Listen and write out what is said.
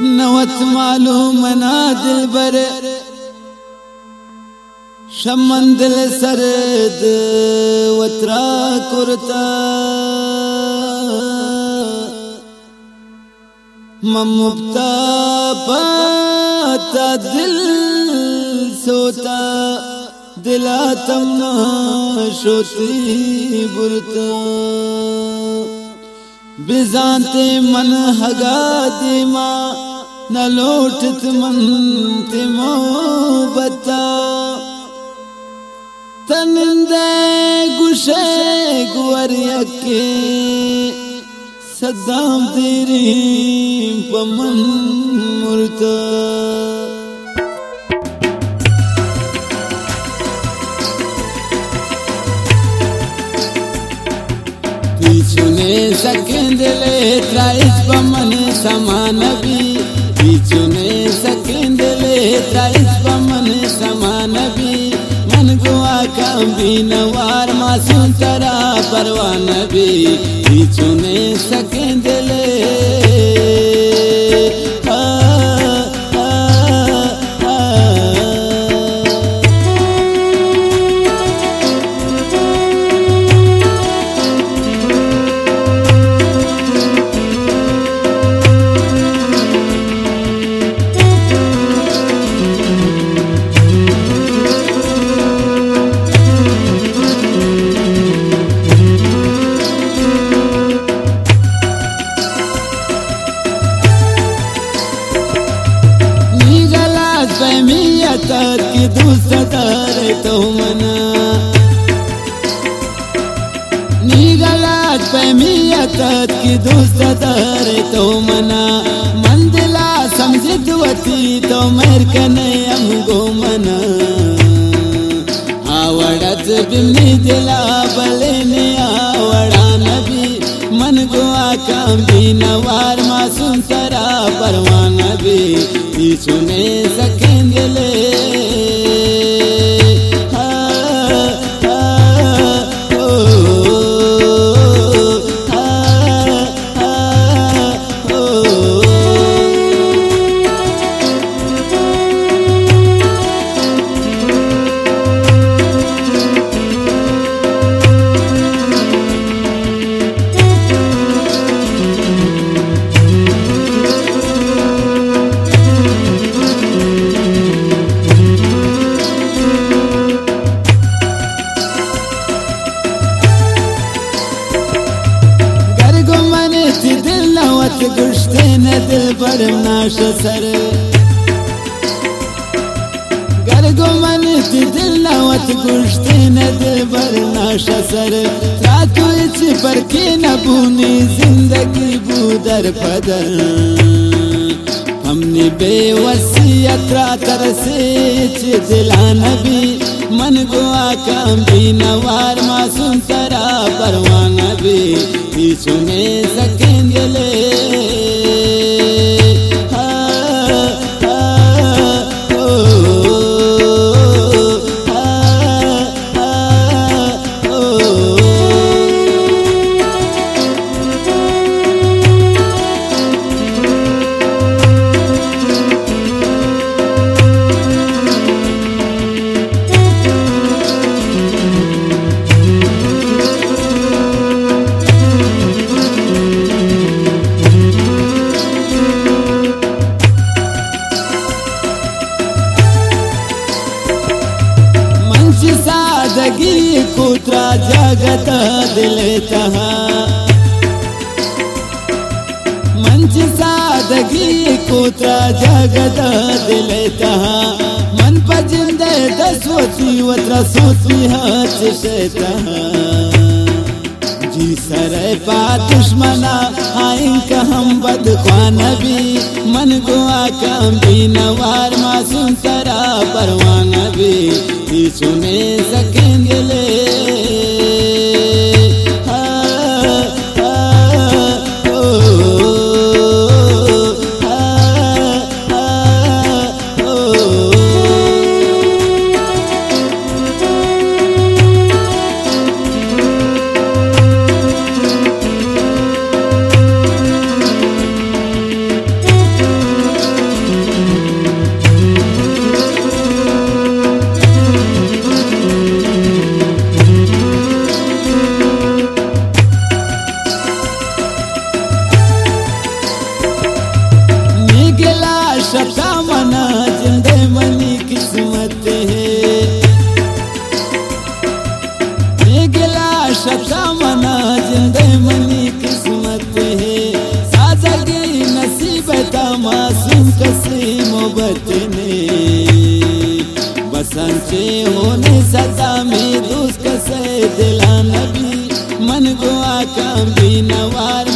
नवत मालूम ना दिल बर शमंदिल सरद वत्रा कुर्ता ममुक्ता पाता दिल सोता दिला तमना शोती बुरता बिजानते मन हगा दिमा न लोटत मन ते मोहब्बता तनिंदे गुशे गुवरिया के सदाम तेरी पमन मुर्ता पीछुने सकेंदले त्राइस पमन समान भी पीछुने सकेंदले त्राइस पमन समान भी मन गुआ काम भी नवार मासूम तरा परवान भी पीछुने सकेंदले की दूसरा तारे तो मना नीगलाज पैमियत की दूसरा तारे तो मना मंदिला समझितवती तो मेर कने हमको मना आवड़त बिन्नी दिला बलेने आवड़ा नबी मन गुआ काम भी नवार मासूम तरा परवान भी पीछुने सकेंदले गुश्ते न दिल पर नाश सर घर गो मन दिल नवत गुश्ते न दिल पर नाश सर रातु इच पर के न भूनी जिंदगी बूदर पदर हमने बेवसियत रातर से दिला नबी मन गुआ काम भी नवार मासूम तरा परवान भी पीछुने सकेंदले सादगी कुत्रा जगत दिलता मंच सादगी कुत्रा जगत दिलता मन पजिंदे दसवती वत्रा सोची हाथ शेता जी सरे पा दुश्मना आइंक हम बदख्वान भी मन गुआ काम भी नवार मासूम तरा परवान भी पीछुने सकेंदले शता मना जिंदे मनी किस्मत है, गिला शता मना जिंदे मनी किस्मत है, साजगी नसीब मासूम कसी मोहब्बत ने, बसंचे होने सदा में दोस्त कसे दिला नबी मन गुआ काम भी नवार